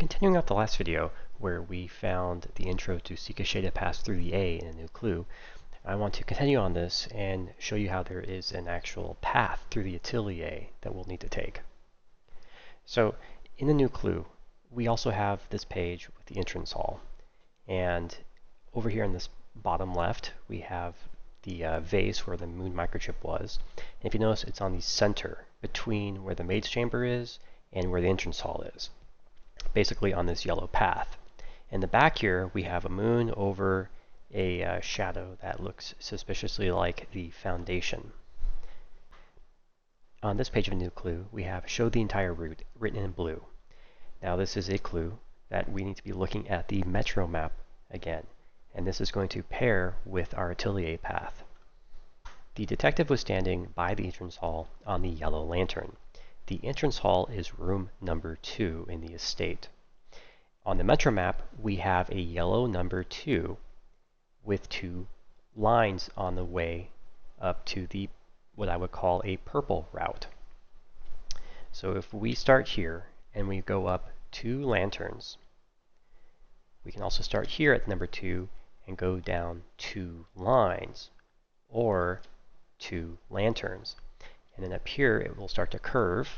Continuing off the last video where we found the intro to seek a shaded path through the A in a new clue, I want to continue on this and show you how there is an actual path through the Atelier that we'll need to take. So in the new clue, we also have this page with the entrance hall. And over here in this bottom left, we have the vase where the moon microchip was. And if you notice, it's on the center between where the maid's chamber is and where the entrance hall is, basically on this yellow path. In the back here, we have a moon over a shadow that looks suspiciously like the foundation. On this page of a new clue, we have show the entire route written in blue. Now this is a clue that we need to be looking at the metro map again, and this is going to pair with our Atelier path. The detective was standing by the entrance hall on the yellow lantern. The entrance hall is room number 2 in the estate. On the metro map, we have a yellow number 2 with 2 lines on the way up to the what I would call a purple route. So if we start here and we go up 2 lanterns, we can also start here at number 2 and go down 2 lines or 2 lanterns. And then up here it will start to curve.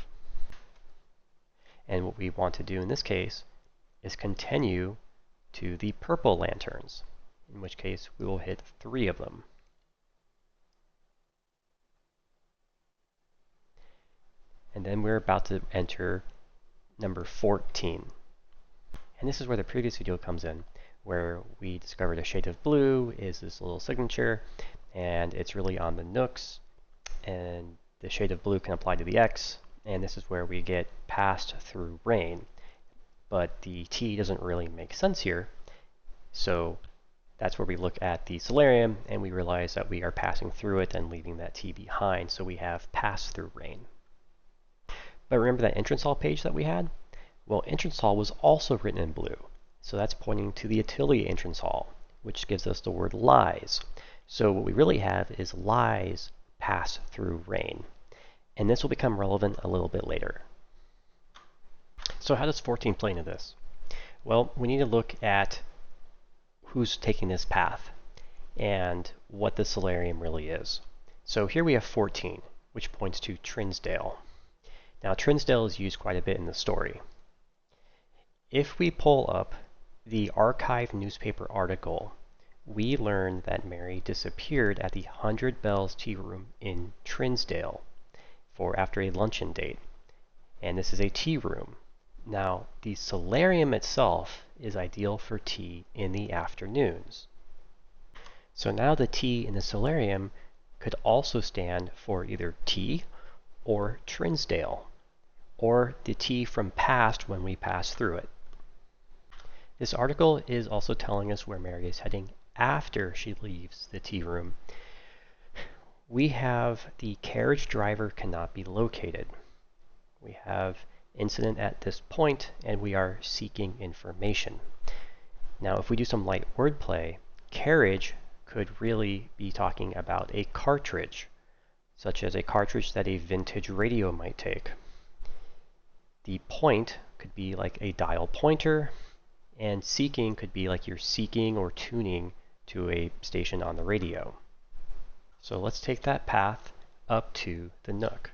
And what we want to do in this case is continue to the purple lanterns, in which case we will hit 3 of them. And then we're about to enter number 14. And this is where the previous video comes in, where we discovered a shade of blue is this little signature, and it's really on the nooks, and the shade of blue can apply to the X, and this is where we get passed through rain. But the T doesn't really make sense here, so that's where we look at the solarium and we realize that we are passing through it and leaving that T behind, so we have pass through rain. But remember that entrance hall page that we had? Well, entrance hall was also written in blue, so that's pointing to the Atelier entrance hall, which gives us the word lies. So what we really have is lies pass through rain, and this will become relevant a little bit later. So how does 14 play into this? Well, we need to look at who's taking this path and what the solarium really is. So here we have 14, which points to Trinsdale. Now Trinsdale is used quite a bit in the story. If we pull up the archive newspaper article, we learn that Mary disappeared at the 100 Bells Tea Room in Trinsdale after a luncheon date. And this is a tea room. Now, the solarium itself is ideal for tea in the afternoons. So now the T in the solarium could also stand for either tea or Trinsdale, or the T from past when we pass through it. This article is also telling us where Mary is heading after she leaves the tea room. We have the carriage driver cannot be located. We have incident at this point, and we are seeking information. Now, if we do some light wordplay, carriage could really be talking about a cartridge, such as a cartridge that a vintage radio might take. The point could be like a dial pointer, and seeking could be like you're seeking or tuning to a station on the radio. So let's take that path up to the Nook.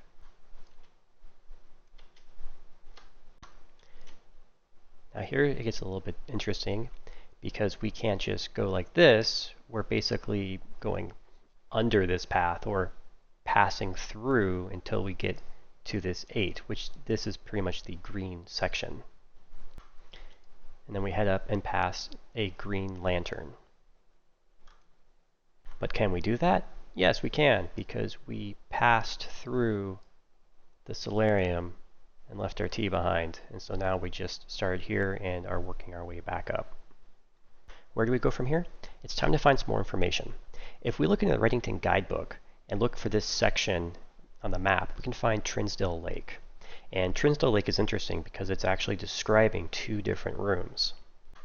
Now here it gets a little bit interesting because we can't just go like this. We're basically going under this path or passing through until we get to this 8, which this is pretty much the green section. And then we head up and pass a green lantern. But can we do that? Yes, we can, because we passed through the solarium and left our T behind. And so now we just started here and are working our way back up. Where do we go from here? It's time to find some more information. If we look into the Reddington guidebook and look for this section on the map, we can find Trinsdale Lake. And Trinsdale Lake is interesting because it's actually describing 2 different rooms.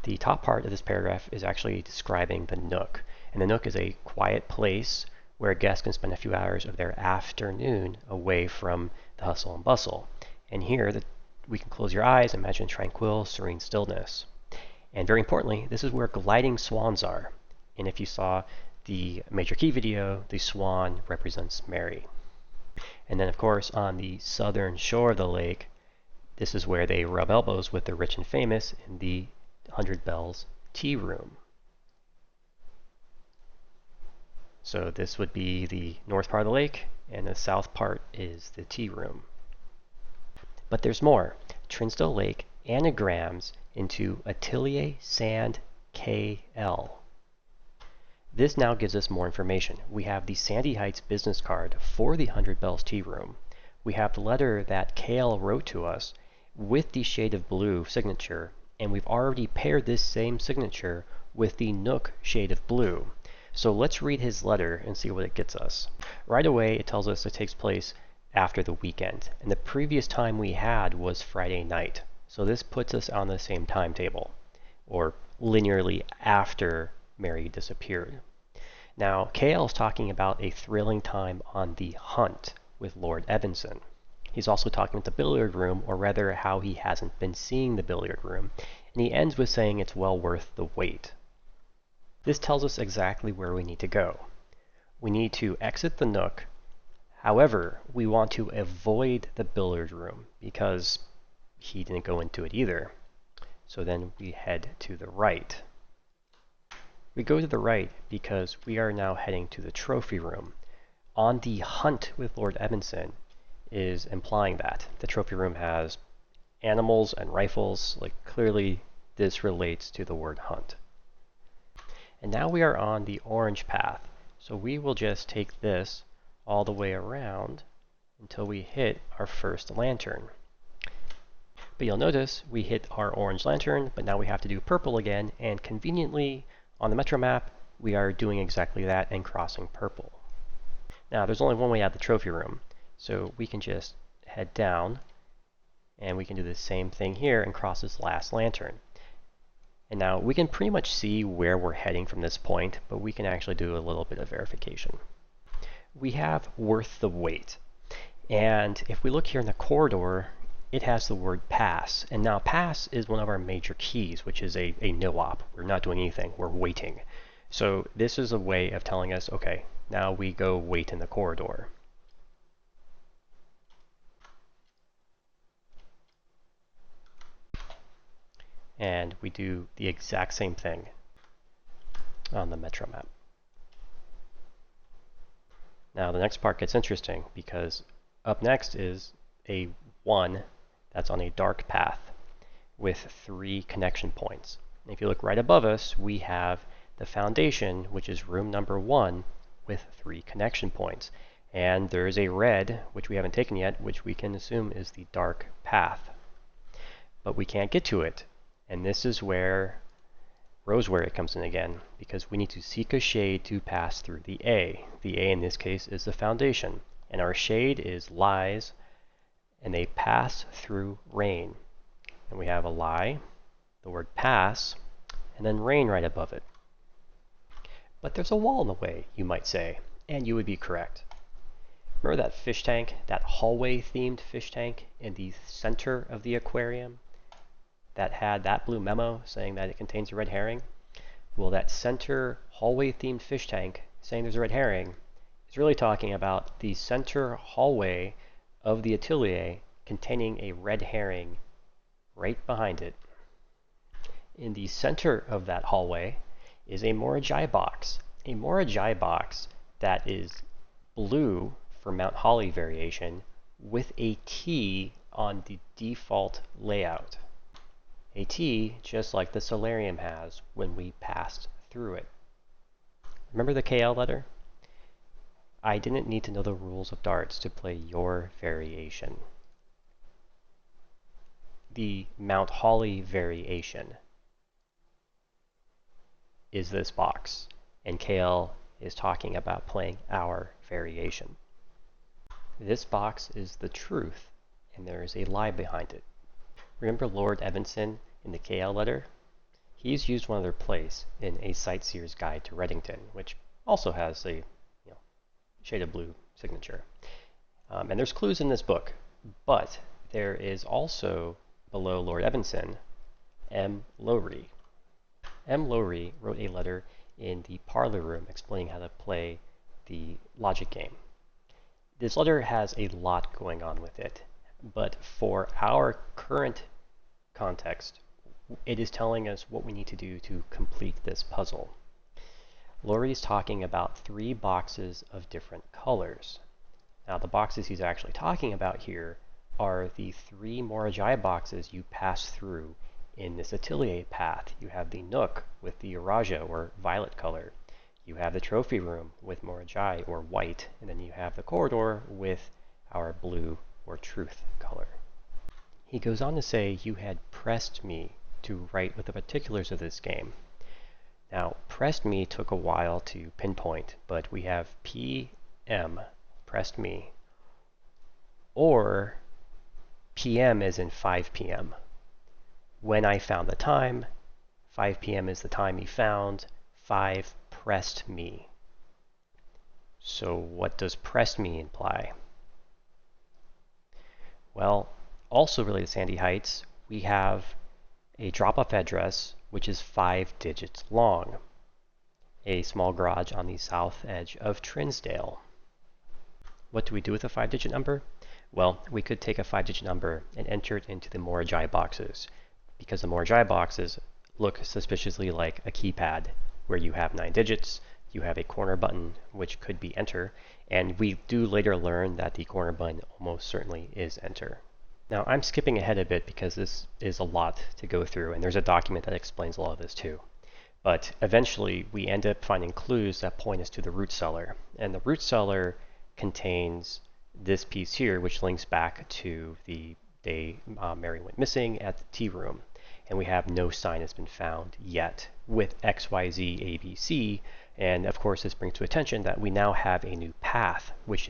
The top part of this paragraph is actually describing the Nook. And the Nook is a quiet place where guests can spend a few hours of their afternoon away from the hustle and bustle. And here we can close your eyes, imagine tranquil, serene stillness. And very importantly, this is where gliding swans are. And if you saw the major key video, the swan represents Mary. And then, of course, on the southern shore of the lake, this is where they rub elbows with the rich and famous in the 100 Bells tea room. So this would be the north part of the lake, and the south part is the tea room. But there's more. Trinsdale Lake anagrams into Atelier Sand KL. This now gives us more information. We have the Sandy Heights business card for the 100 Bells tea room. We have the letter that KL wrote to us with the shade of blue signature, and we've already paired this same signature with the Nook shade of blue. So let's read his letter and see what it gets us. Right away, it tells us it takes place after the weekend, and the previous time we had was Friday night. So this puts us on the same timetable, or linearly after Mary disappeared. Now, KL is talking about a thrilling time on the hunt with Lord Evanson. He's also talking about the billiard room, or rather how he hasn't been seeing the billiard room, and he ends with saying it's well worth the wait. This tells us exactly where we need to go. We need to exit the Nook. However, we want to avoid the billiard room because he didn't go into it either. So then we head to the right. We go to the right because we are now heading to the trophy room. On the hunt with Lord Evanson is implying that the trophy room has animals and rifles. Like, clearly this relates to the word hunt. And now we are on the orange path. So we will just take this all the way around until we hit our first lantern. But you'll notice we hit our orange lantern, but now we have to do purple again, and conveniently on the Metro map, we are doing exactly that and crossing purple. Now there's only one way out of the trophy room, so we can just head down, and we can do the same thing here and cross this last lantern. And now we can pretty much see where we're heading from this point, but we can actually do a little bit of verification. We have worth the wait. And if we look here in the corridor, it has the word pass. And now pass is one of our major keys, which is a no-op. We're not doing anything, we're waiting. So this is a way of telling us, okay, now we go wait in the corridor. And we do the exact same thing on the Metro map. Now the next part gets interesting because up next is a 1 that's on a dark path with 3 connection points. And if you look right above us, we have the foundation, which is room number 1 with 3 connection points. And there is a red, which we haven't taken yet, which we can assume is the dark path. But we can't get to it. And this is where Rosewater comes in again, because we need to seek a shade to pass through the A. The A in this case is the foundation, and our shade is lies, and they pass through rain. And we have a lie, the word pass, and then rain right above it. But there's a wall in the way, you might say, and you would be correct. Remember that fish tank, that hallway-themed fish tank in the center of the aquarium? That had that blue memo saying that it contains a red herring? Well, that center hallway-themed fish tank saying there's a red herring is really talking about the center hallway of the atelier containing a red herring right behind it. In the center of that hallway is a Mora box. A Mora box that is blue for Mount Holly variation with a T on the default layout. A T just like the solarium has when we passed through it. Remember the KL letter? I didn't need to know the rules of darts to play your variation. The Mount Holly variation is this box, and KL is talking about playing our variation. This box is the truth, and there is a lie behind it. Remember Lord Evanson in the KL letter? He's used one other place in A Sightseer's Guide to Reddington, which also has a shade of blue signature. And there's clues in this book, but there is also, below Lord Evanson, M. Lowry. M. Lowry wrote a letter in the parlor room explaining how to play the logic game. This letter has a lot going on with it, but for our current context, it is telling us what we need to do to complete this puzzle. Lowry is talking about 3 boxes of different colors. Now, the boxes he's actually talking about here are the 3 Mora boxes you pass through in this Atelier Path. You have the Nook with the Raja, or violet color. You have the trophy room with Mora or white, and then you have the corridor with our blue, or truth color. He goes on to say you had pressed me to write with the particulars of this game. Now, pressed me took a while to pinpoint, but we have PM, pressed me, or PM as in 5 p.m. When I found the time, 5 p.m. is the time he found, 5 pressed me. So what does pressed me imply? Well, also related to Sandy Heights, we have a drop-off address which is 5 digits long. A small garage on the south edge of Trinsdale. What do we do with a 5-digit number? Well, we could take a 5-digit number and enter it into the Mora boxes, because the Mora boxes look suspiciously like a keypad where you have 9 digits, you have a corner button which could be enter, and we do later learn that the corner button almost certainly is enter. Now, I'm skipping ahead a bit because this is a lot to go through, and there's a document that explains a lot of this too. But eventually, we end up finding clues that point us to the root cellar. And the root cellar contains this piece here, which links back to the day Mary went missing at the tea room. And we have no sign has been found yet with XYZ ABC. And of course, this brings to attention that we now have a new path, which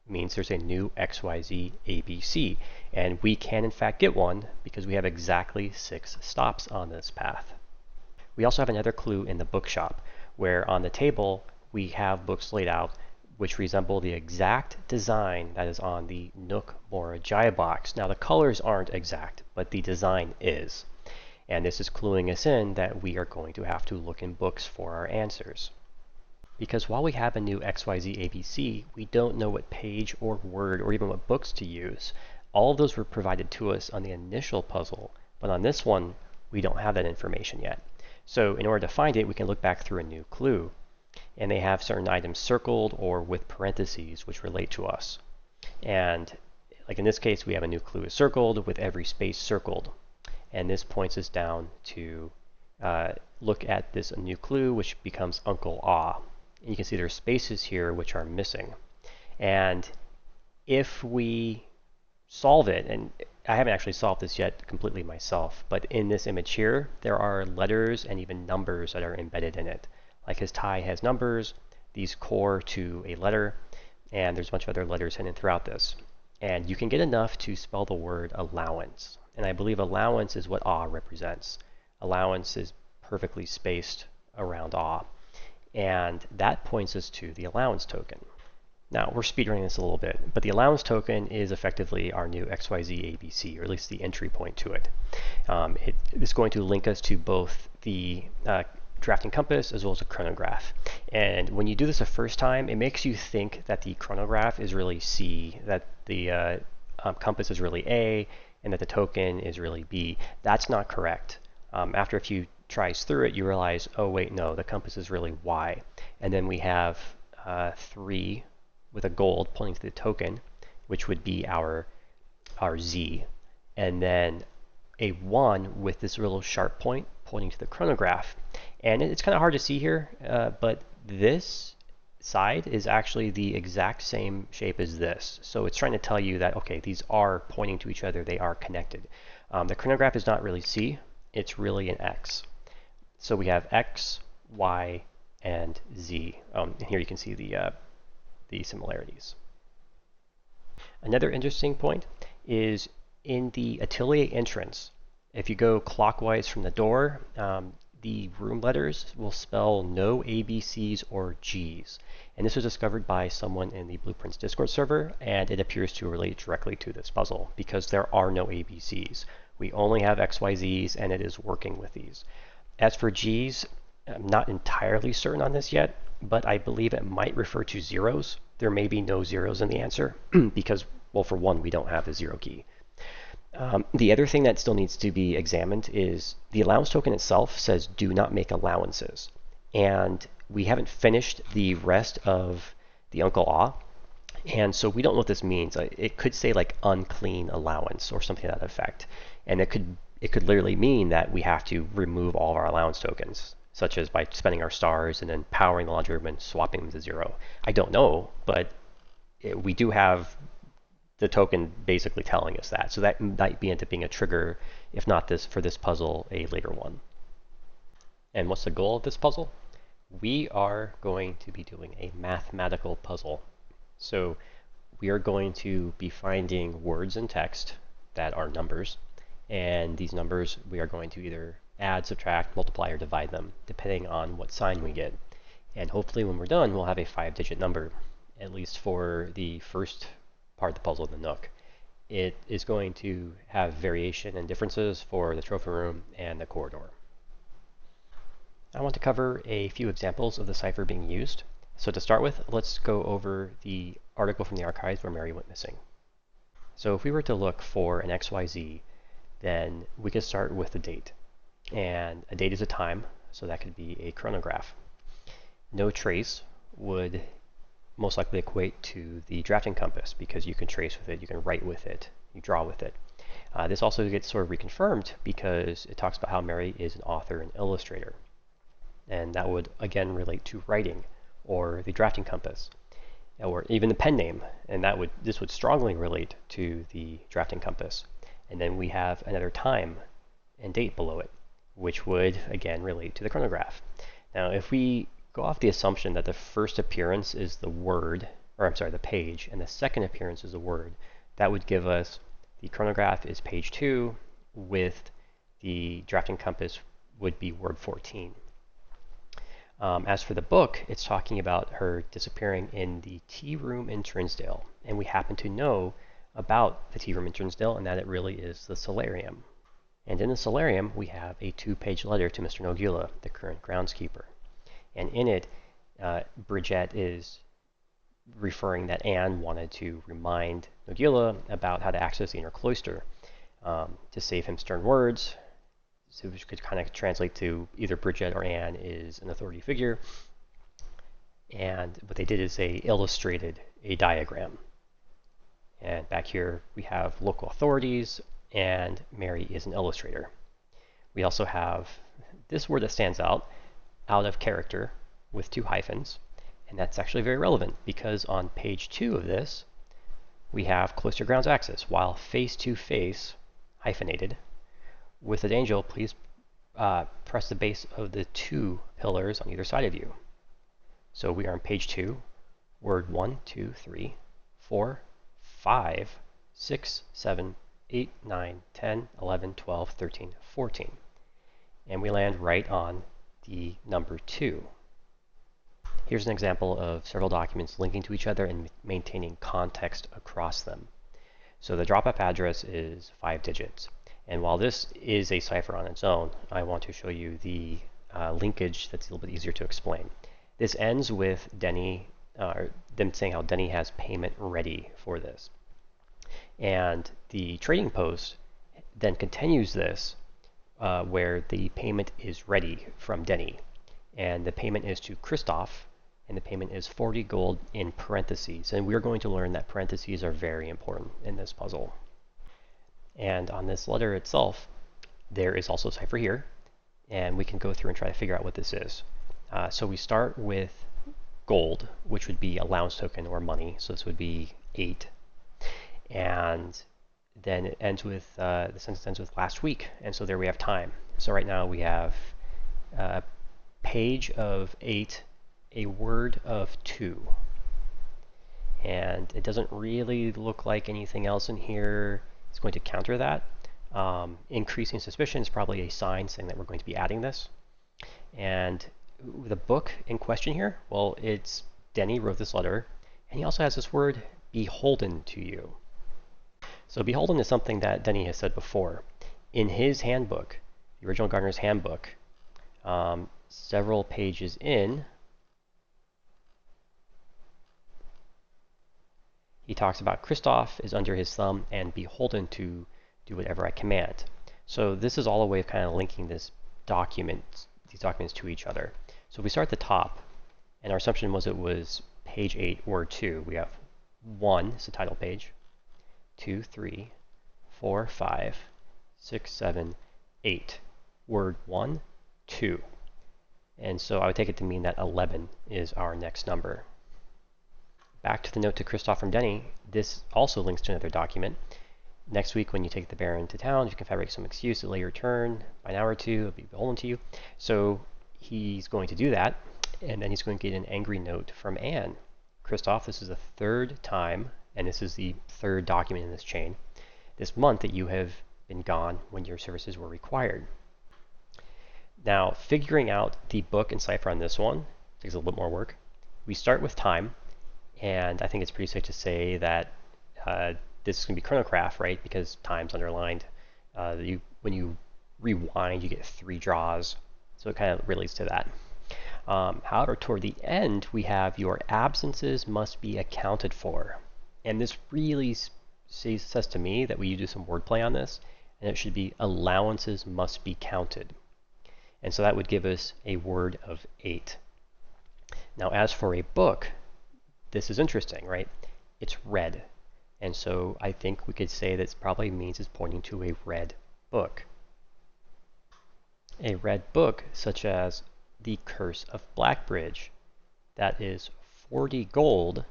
means there's a new XYZ ABC. And we can in fact get one because we have exactly 6 stops on this path. We also have another clue in the bookshop, where on the table we have books laid out which resemble the exact design that is on the Nook Mora box. Now the colors aren't exact, but the design is. And this is cluing us in that we are going to have to look in books for our answers. Because while we have a new XYZ ABC, we don't know what page or word or even what books to use. All of those were provided to us on the initial puzzle, but on this one, we don't have that information yet. So in order to find it, we can look back through a new clue. And they have certain items circled or with parentheses which relate to us. And like in this case, we have a new clue is circled with every space circled. And this points us down to look at this new clue, which becomes Uncle Ah. And you can see there's spaces here which are missing. And if we solve it, and I haven't actually solved this yet completely myself, but in this image here, there are letters and even numbers that are embedded in it. Like his tie has numbers, these core to a letter, and there's a bunch of other letters hidden throughout this. And you can get enough to spell the word allowance. And I believe allowance is what ah represents. Allowance is perfectly spaced around ah. And that points us to the allowance token. Now, we're speedrunning this a little bit, but the allowance token is effectively our new XYZ ABC, or at least the entry point to it. It is going to link us to both the drafting compass as well as a chronograph. And when you do this the first time, it makes you think that the chronograph is really C, that the compass is really A, and that the token is really B. That's not correct. After a few tries through it, you realize, oh wait, no, the compass is really Y. And then we have 3 with a gold pointing to the token, which would be our Z. And then a 1 with this little sharp point pointing to the chronograph. And it's kind of hard to see here, but this side is actually the exact same shape as this. So it's trying to tell you that, okay, these are pointing to each other, they are connected. The chronograph is not really C, it's really an X. So we have X, Y, and Z. And here you can see the similarities. Another interesting point is in the Atelier entrance. If you go clockwise from the door, the room letters will spell no ABCs or Gs. And this was discovered by someone in the Blueprints Discord server, and it appears to relate directly to this puzzle because there are no ABCs. We only have XYZs, and it is working with these. As for Gs, I'm not entirely certain on this yet, but I believe it might refer to zeros. There may be no zeros in the answer because, well, for one, we don't have a zero key. The other thing that still needs to be examined is the allowance token itself says do not make allowances. And we haven't finished the rest of the Uncle Ah. And so we don't know what this means. It could say like unclean allowance or something to that effect. And it could literally mean that we have to remove all of our allowance tokens, such as by spending our stars and then powering the laundry room and swapping them to 0. I don't know, but we do have the token basically telling us that. So that might end up being a trigger, if not this for this puzzle, a later one. And what's the goal of this puzzle? We are going to be doing a mathematical puzzle. So we are going to be finding words in text that are numbers, and these numbers we are going to either add, subtract, multiply, or divide them, depending on what sign we get. And hopefully when we're done, we'll have a 5-digit number, at least for the first part of the puzzle, the Nook. It is going to have variation and differences for the trophy room and the corridor. I want to cover a few examples of the cipher being used. So to start with, let's go over the article from the archives where Mary went missing. So if we were to look for an XYZ, then we could start with the date. And a date is a time, so that could be a chronograph. No trace would most likely equate to the drafting compass because you can trace with it, you can write with it, you draw with it. This also gets sort of reconfirmed because it talks about how Mary is an author and illustrator. And that would again relate to writing or the drafting compass or even the pen name. And this would strongly relate to the drafting compass. And then we have another time and date below it, which would again relate to the chronograph. Now, if we go off the assumption that the first appearance is the word, or I'm sorry, the page, and the second appearance is the word, that would give us the chronograph is page 2 with the drafting compass would be word 14. As for the book, it's talking about her disappearing in the tea room in Trinsdale, and we happen to know about the tea room in Trinsdale and that it really is the solarium. And in the solarium, we have a 2-page letter to Mr. Nogula, the current groundskeeper. And in it, Bridget is referring that Anne wanted to remind Nogula about how to access the inner cloister to save him stern words, so which could kind of translate to either Bridget or Anne is an authority figure. And what they did is they illustrated a diagram. And back here we have local authorities, and Mary is an illustrator. We also have this word that stands out of character with 2 hyphens, and that's actually very relevant because on page 2 of this we have cloister grounds access, while face to face hyphenated. With an angel, please press the base of the 2 pillars on either side of you. So we are on page 2, word 1, 2, 3, 4, 5, 6, 7, 8, 9, 10, 11, 12, 13, 14. And we land right on the number 2. Here's an example of several documents linking to each other and maintaining context across them. So the drop-off address is 5 digits. And while this is a cipher on its own, I want to show you the linkage that's a little bit easier to explain. This ends with Denny, them saying how Denny has payment ready for this. And the trading post then continues this where the payment is ready from Denny. And the payment is to Christoph, and the payment is 40 gold in parentheses. And we're going to learn that parentheses are very important in this puzzle. And on this letter itself, there is also a cipher here, and we can go through and try to figure out what this is. So we start with gold, which would be allowance token or money. So this would be 8. And then it ends with, the sentence ends with last week. And so there we have time. So right now we have a page of 8, a word of 2. And it doesn't really look like anything else in here is going to counter that. Increasing suspicion is probably a sign saying that we're going to be adding this. And the book in question here, well, it's Denny wrote this letter, and he also has this word, beholden to you. So beholden is something that Denny has said before. In his handbook, the original Gardener's Handbook, several pages in, he talks about Christoph is under his thumb and beholden to do whatever I command. So this is all a way of kind of linking these documents to each other. So if we start at the top, and our assumption was it was page 8, word 2. We have 1, it's the title page, 2, 3, 4, 5, 6, 7, 8. Word 1, 2. And so I would take it to mean that 11 is our next number. Back to the note to Christoph from Denny, this also links to another document. Next week when you take the Baron to town, you can fabricate some excuse to delay your return by an hour or two, it'll be beholden to you. So he's going to do that, and then he's going to get an angry note from Anne. Christoph, this is the third time, and this is the third document in this chain, this month that you have been gone when your services were required. Now, figuring out the book and cipher on this one takes a little bit more work. We start with time, and I think it's pretty safe to say that this is going to be chronograph, right? Because time's underlined. When you rewind, you get 3 draws, so it kind of relates to that. However, toward the end, we have your absences must be accounted for. And this really says to me that we do some wordplay on this, and it should be allowances must be counted. And so that would give us a word of 8. Now, as for a book, this is interesting, right? It's red. And so I think we could say that probably means it's pointing to a red book. A red book, such as The Curse of Blackbridge, that is 40 gold.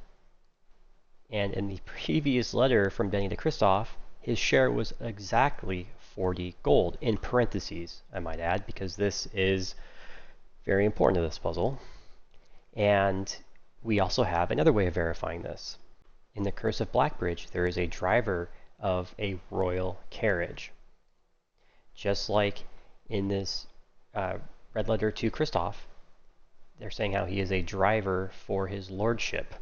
And in the previous letter from Denny to Christoph, his share was exactly 40 gold, in parentheses, I might add, because this is very important to this puzzle. And we also have another way of verifying this. In The Curse of Blackbridge, there is a driver of a royal carriage. Just like in this red letter to Christoph, they're saying how he is a driver for his lordship.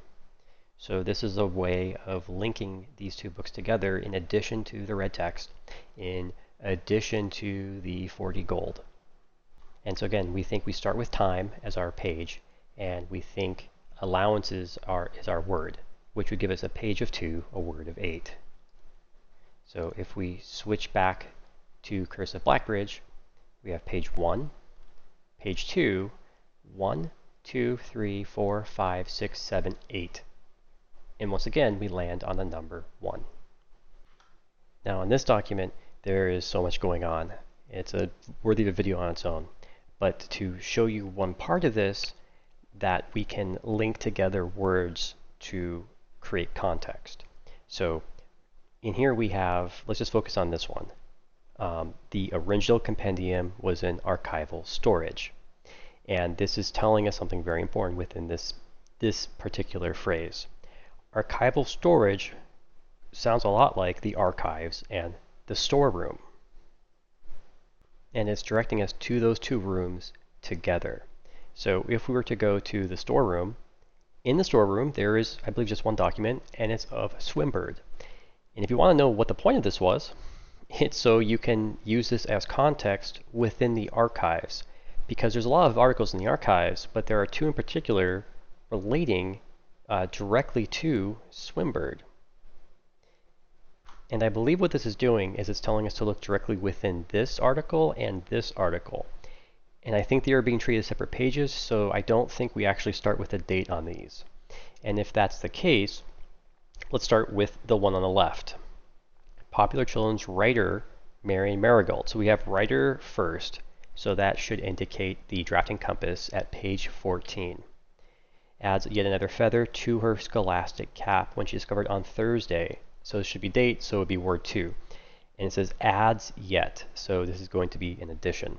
So this is a way of linking these two books together in addition to the red text, in addition to the 40 gold. And so again, we think we start with time as our page, and we think allowances is our word, which would give us a page of 2, a word of 8. So if we switch back to Curse of Blackbridge, we have page 1, page 2, 1, 2, 3, 4, 5, 6, 7, 8. And once again, we land on the number 1. Now in this document, there is so much going on. It's worthy of a video on its own. But to show you one part of this, that we can link together words to create context. So in here we have, let's just focus on this one. The original compendium was in archival storage. And this is telling us something very important within this particular phrase. Archival storage sounds a lot like the archives and the storeroom. And it's directing us to those two rooms together. So if we were to go to the storeroom, in the storeroom there is, I believe, just one document, and it's of Swinburne. And if you want to know what the point of this was, it's so you can use this as context within the archives. Because there's a lot of articles in the archives, but there are 2 in particular relating directly to Swinburne. And I believe what this is doing is it's telling us to look directly within this article and this article. And I think they are being treated as separate pages, so I don't think we actually start with a date on these. And if that's the case, let's start with the one on the left. Popular children's writer, Marigold. So we have writer first, so that should indicate the drafting compass at page 14. Adds yet another feather to her scholastic cap when she discovered on Thursday. So this should be date, so it would be word 2. And it says adds yet, so this is going to be an addition.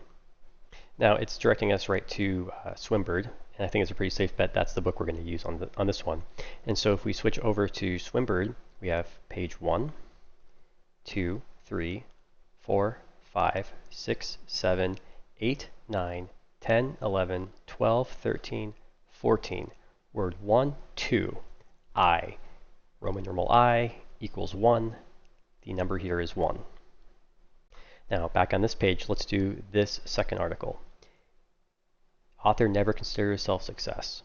Now it's directing us right to Swinburne, and I think it's a pretty safe bet that's the book we're going to use on this one. And so if we switch over to Swinburne, we have page 1, 2, 3, 4, 5, 6, 7, 8, 9, 10, 11, 12, 13, 14. Word 1, 2, I. Roman numeral I equals 1. The number here is 1. Now, back on this page, let's do this second article. Author never considered herself success.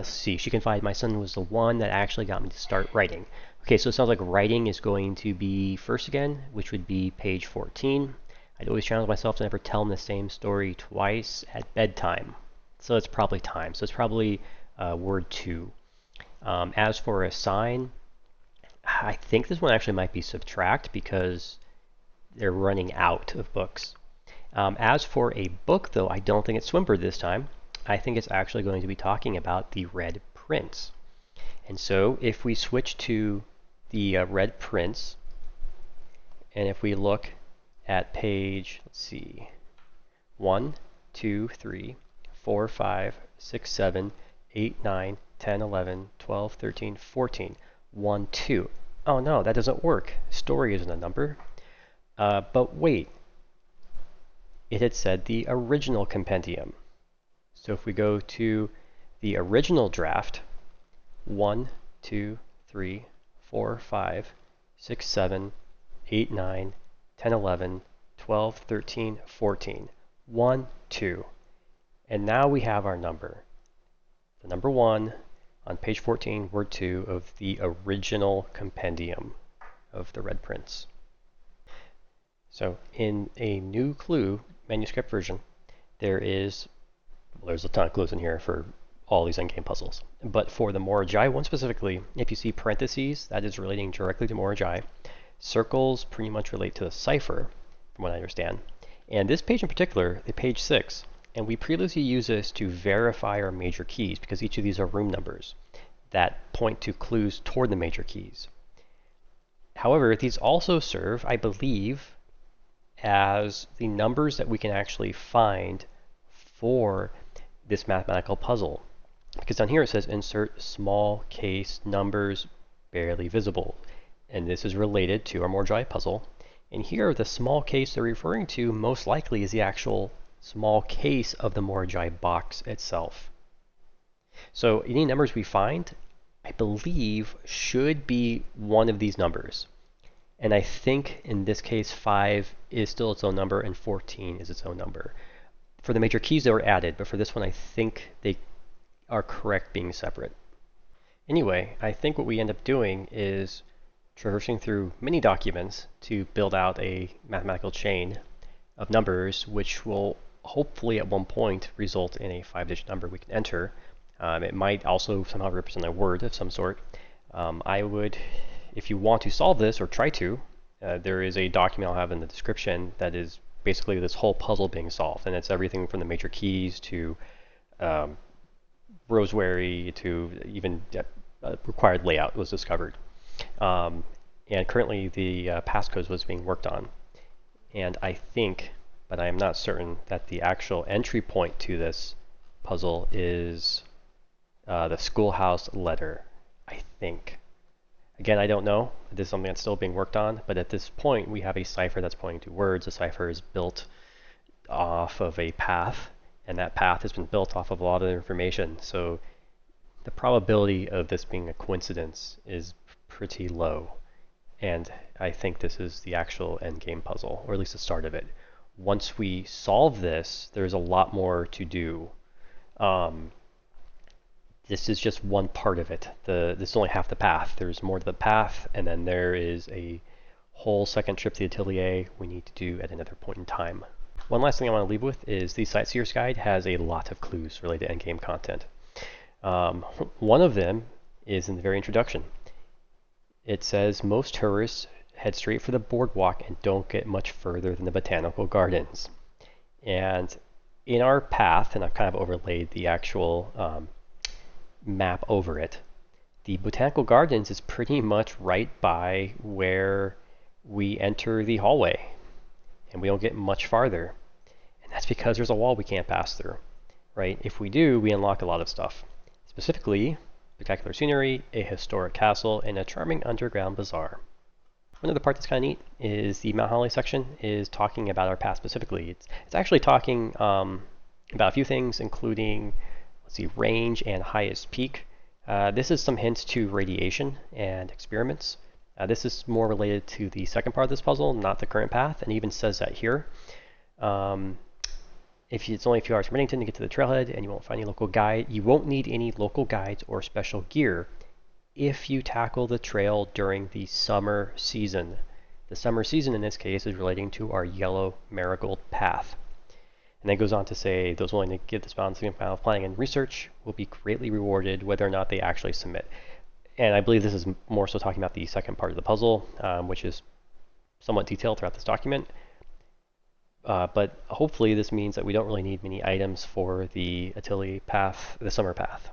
See, she confided my son was the one that actually got me to start writing. Okay, so it sounds like writing is going to be first again, which would be page 14. I'd always challenge myself to never tell him the same story twice at bedtime. So it's probably time. So it's probably word 2. As for a sign, I think this one actually might be subtract because they're running out of books. As for a book, though, I don't think it's Swinburne this time. I think it's actually going to be talking about the Red Prince. And so if we switch to the Red Prince, and if we look at page, let's see, 1, 2, 3, 4, 5, 6, 7, 8, 9, 10, 11, 12, 13, 14, 1, 2. Oh no, that doesn't work. Story isn't a number. But wait, it had said the original compendium. So if we go to the original draft, 1, 2, 3, 4, 5, 6, 7, 8, 9, 10, 11, 12, 13, 14, 1, 2. And now we have our number. The number 1 on page 14, word 2 of the original compendium of the Red Prince. So in a new clue manuscript version, there's a ton of clues in here for all these endgame puzzles. But for the Mora one specifically, if you see parentheses, that is relating directly to Mora. Circles pretty much relate to the cipher, from what I understand. And this page in particular, the page 6, and we previously used this to verify our major keys because each of these are room numbers that point to clues toward the major keys. However, these also serve, I believe, as the numbers that we can actually find for this mathematical puzzle. Because down here it says insert small case numbers barely visible. And this is related to our Mora puzzle. And here the small case they're referring to most likely is the actual small case of the Mora box itself. So any numbers we find, I believe, should be one of these numbers. And I think in this case 5 is still its own number and 14 is its own number. For the major keys they were added, but for this one I think they are correct being separate. Anyway, I think what we end up doing is traversing through many documents to build out a mathematical chain of numbers which will hopefully at one point result in a 5-digit number we can enter. It might also somehow represent a word of some sort. I would, if you want to solve this or try to, there is a document I'll have in the description that is basically this whole puzzle being solved, and it's everything from the major keys to Roseberry to even required layout was discovered. And currently the passcodes was being worked on. And I think, but I am not certain, that the actual entry point to this puzzle is the schoolhouse letter, I think. Again, I don't know. This is something that's still being worked on, but at this point we have a cipher that's pointing to words. The cipher is built off of a path, and that path has been built off of a lot of information. So the probability of this being a coincidence is pretty low. And I think this is the actual endgame puzzle, or at least the start of it. Once we solve this, there's a lot more to do. This is just one part of it. This is only half the path. There's more to the path, and then there is a whole second trip to the Atelier we need to do at another point in time. One last thing I want to leave with is the Sightseer's Guide has a lot of clues related to endgame content. One of them is in the very introduction. It says most tourists head straight for the boardwalk and don't get much further than the botanical gardens. And in our path, and I've kind of overlaid the actual map over it, the botanical gardens is pretty much right by where we enter the hallway, and we don't get much farther. And that's because there's a wall we can't pass through, right? If we do, we unlock a lot of stuff. Specifically, spectacular scenery, a historic castle, and a charming underground bazaar. One other part that's kind of neat is the Mount Holly section is talking about our path specifically. It's actually talking about a few things, including, let's see, range and highest peak. This is some hints to radiation and experiments. This is more related to the second part of this puzzle, not the current path, and even says that here. If it's only a few hours from Bennington to get to the trailhead and you won't find any local guide, you won't need any local guides or special gear if you tackle the trail during the summer season. The summer season in this case is relating to our yellow Marigold path. And then goes on to say those willing to give this balancing of planning and research will be greatly rewarded whether or not they actually submit. And I believe this is more so talking about the second part of the puzzle, which is somewhat detailed throughout this document. But hopefully this means that we don't really need many items for the Atelier Path, the summer path.